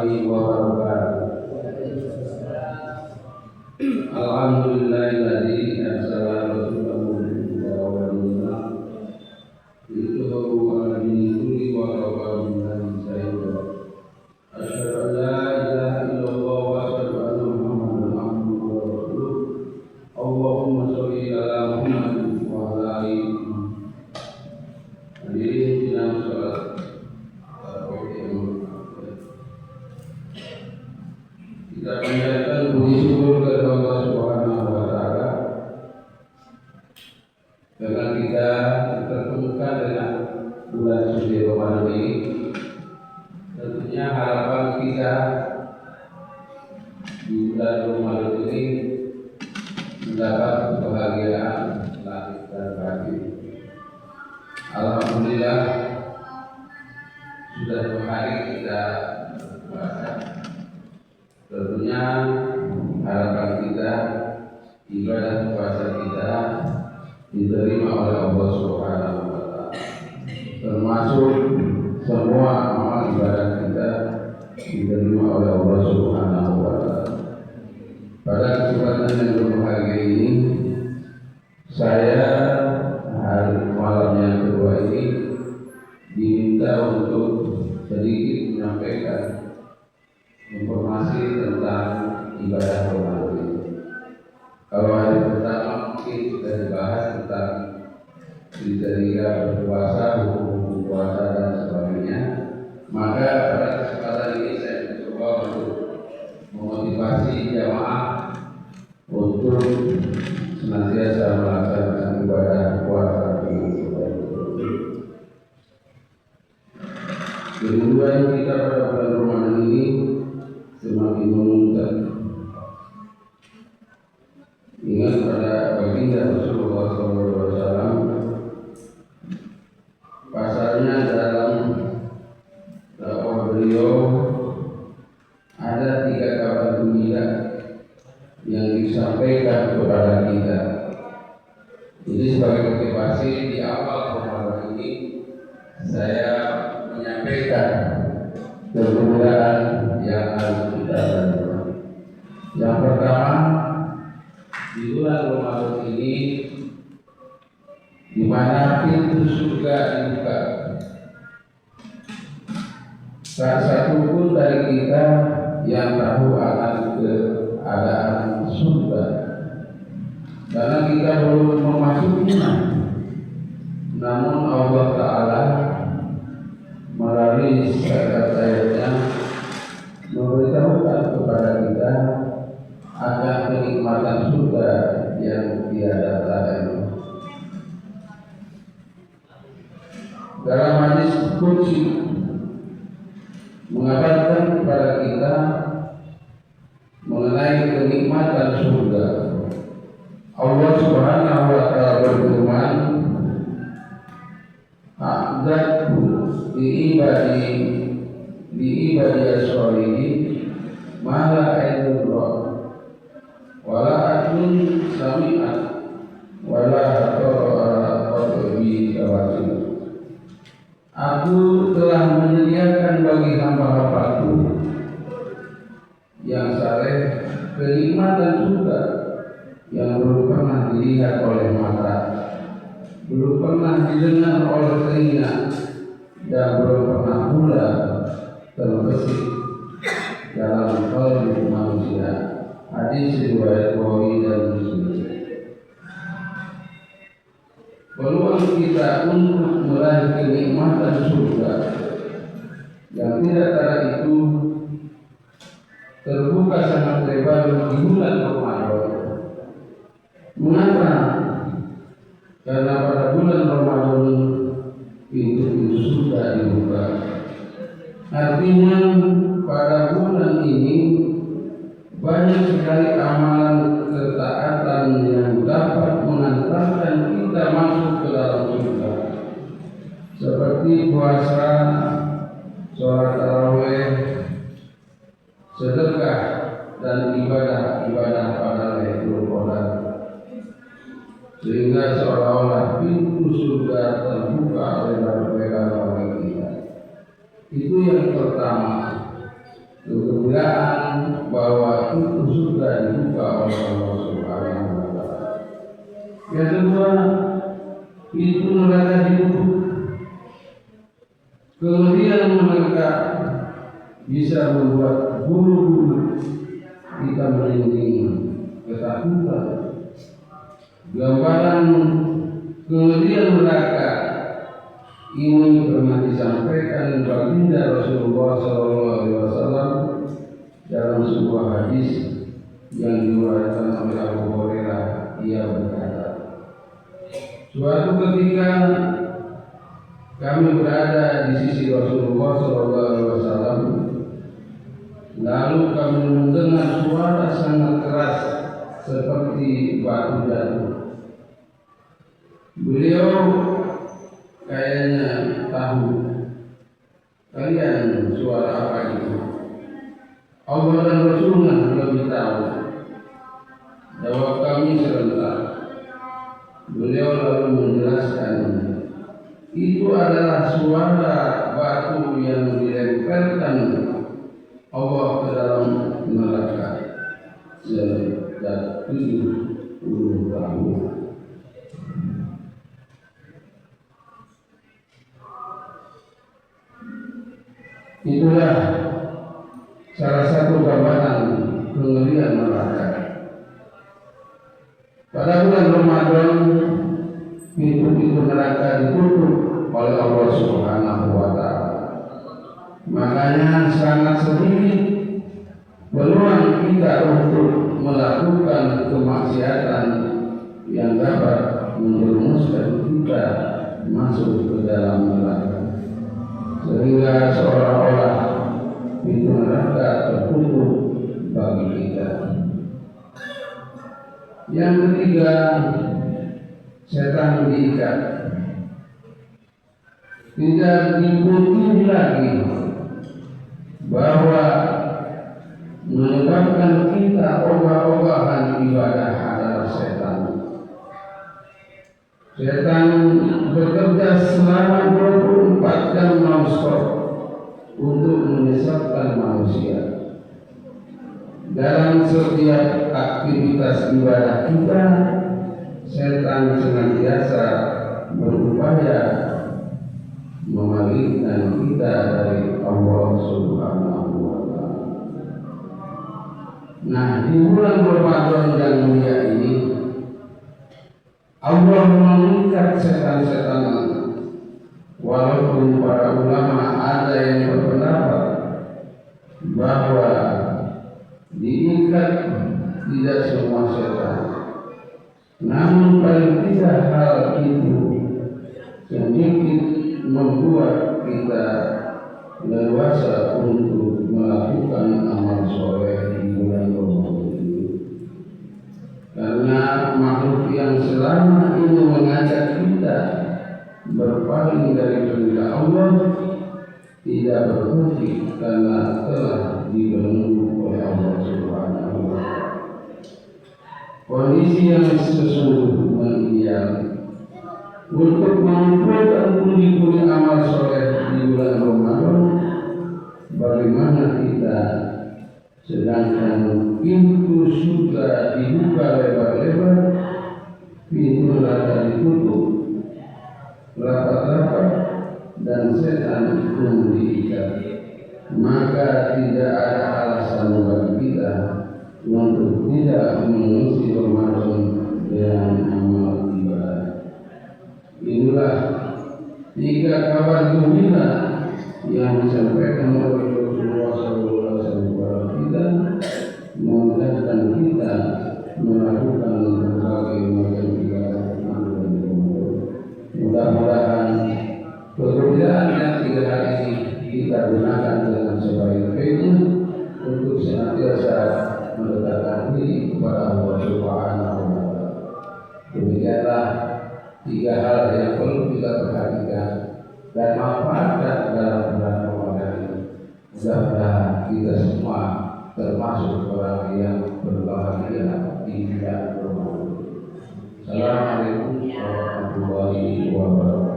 warahmatullahi wabarakatuh. Alhamdulillahilladzi arsala rasulahu bil huda wa dinil haq liyudhhirahu 'ala dini kullihi wa kafa billahi shahida. Asyhadu an la ilaha illallah wa asyhadu anna Muhammadan abduhu wa rasuluh. Allahumma sholli ala Muhammad wa ala ali Muhammad. Hadirin sidang salat kita panjatkan puji syukur kepada Allah Subhanahu wa taala karena kita tertemukan dengan bulan suci Ramadan ini. Tentunya harapan kita di bulan Ramadan ini mendapat kebahagiaan lahir dan batin. Alhamdulillah sudah 2 hari kita berpuasa. Tentunya harapan kita ibadah puasa kita diterima oleh Allah Subhanahu wa taala. Termasuk semua amal ibadah kita diterima oleh Allah Subhanahu wa taala. Pada kesempatan yang berbahagia ini, saya hari malam yang kedua ini diminta untuk sedikit menyampaikan informasi tentang ibadah Ramadan ini. Kalau hari pertama mungkin sudah dibahas tentang kriteria berpuasa, hukum puasa dan sebagainya. Maka pada kesempatan ini saya mencoba untuk memotivasi jamaah untuk senantiasa melaksanakan ibadah puasa dengan sebaik-baiknya. Kedua yang kita pada bulan Ramadan ini semakin meningkat. Ingat pada baginda Rasulullah SAW, pasalnya dalam dakwah beliau ada 3 kabar gembira yang disampaikan kepada kita. Jadi sebagai motivasi di awal Ramadan ini saya menyampaikan kegembiraan yang harus kita lakukan. Yang pertama, di bulan Ramadan ini di mana pintu surga dibuka, tak satu pun dari kita yang tahu akan keadaan surga, karena kita belum memasukinya. Namun Allah Ta'ala melalui ayat-ayatnya memberitahukan kepada kita akan kenikmatan surga yang tiada tara. Dalam hadis qudsi mengabarkan kepada kita mengenai kenikmatan surga. Allah Subhanahu wa taala berfirman, "A'dadtu li ibadi as-sholihin ma la ainun ra'at wa la adun sami'at wa la khatara ala qalbi khawatir." Aku telah menyediakan bagi hamba-hambaku yang saleh kenikmatan surga yang belum pernah dilihat oleh mata, belum pernah didengar oleh telinga, dan belum pernah pula terbesit dalam kalbu manusia. Hadis riwayat Bukhari dan Muslim. Peluang kita untuk meraih kenikmatan surga yang tidak tara itu terbuka sangat lebar di bulan Ramadan. Mengapa? Karena pada bulan Ramadan pintu-pintu surga dibuka. Artinya pada bulan ini banyak sekali amalan ketaatan yang dapat mengantarkan kita masuk ke dalam surga, seperti puasa, sholat tarawih, sedekah, dan ibadah-ibadah pada Lailatul Qadar, sehingga seolah-olah pintu surga terbuka lebar-lebar bagi kita. Itu yang pertama. kegembiraan bahwa itu sudah dibuka oleh Allah Subhanahu wa Ta'ala. Yang kedua, itu neraka ditutup. Kemudian mereka bisa membuat bulu-bulu kita merinding ketakutan. Gambaran kemudian neraka ini pernah disampaikan baginda Rasulullah SAW dalam sebuah hadis yang diriwayatkan oleh Abu Hurairah. Ia berkata, suatu ketika kami berada di sisi Rasulullah SAW, lalu kami mendengar suara sangat keras seperti batu jatuh. Beliau kayaknya tahu, kalian suara apa itu? Allah dan Rasulullah lebih tahu. Jawab kami serentak. Beliau lalu menjelaskan, itu adalah suara batu yang dilemparkan Allah ke dalam neraka sejak 70 tahun. Itulah salah satu gambaran kengerian neraka. Pada bulan Ramadan, pintu-pintu neraka ditutup oleh Allah Subhanahu wa Ta'ala. Makanya sangat sedikit peluang kita untuk melakukan kemaksiatan yang dapat menjerumuskan kita masuk ke dalam neraka, sehingga seolah-olah pintu neraka tertutup bagi kita. Yang ketiga, setan diikat. Tidak dibutuhkan lagi bahwa menyebabkan kita ogah-ogahan ibadah adalah setan. Setan bekerja selama 24 jam non-stop untuk menyesatkan manusia. Dalam setiap aktivitas ibadah kita, setan senantiasa berupaya memalingkan kita dari Allah Subhanahu wa Ta'ala. Nah, di bulan Ramadan yang mulia ini, Allah mengikat setan-setan. Walaupun para ulama ada yang berpendapat bahwa diikat tidak semua setan, namun paling tidak hal itu sedikit membuat kita leluasa untuk melakukan amal soleh di bulan Ramadan ini. Karena makhluk yang selama ini mengajak kita berpaling dari perintah Allah tidak berhenti karena telah dibelenggu oleh Allah Subhanahu wa Ta'ala. Kondisi yang sesungguhnya ideal untuk mengumpulkan pundi-pundi amal soleh di bulan Ramadan, bagaimana kita sedangkan pintu surga dibuka lebar-lebar, pintu neraka ditutup rapat-rapat, dan setan pun diikat. Maka tidak ada alasan bagi kita untuk tidak mengisi Ramadan dengan amal ibadah. Inilah 3 kabar gembira yang disampaikan oleh Rasulullah SAW kepada kita, memudahkan kita melakukan berbagai macam ibadah. Mudah-mudahan pekerjaan yang 3 hari ini kita gunakan dengan sebaik-baiknya untuk senantiasa mendekatkan diri kepada Allah Subhanahu wa Ta'ala. Demikianlah 3 hal yang perlu kita perhatikan dan manfaatkan dalam bulan Ramadan ini. Mudah-mudahan kita semua termasuk orang yang berbahagia di bulan Ramadan. Assalamualaikum warahmatullahi wabarakatuh.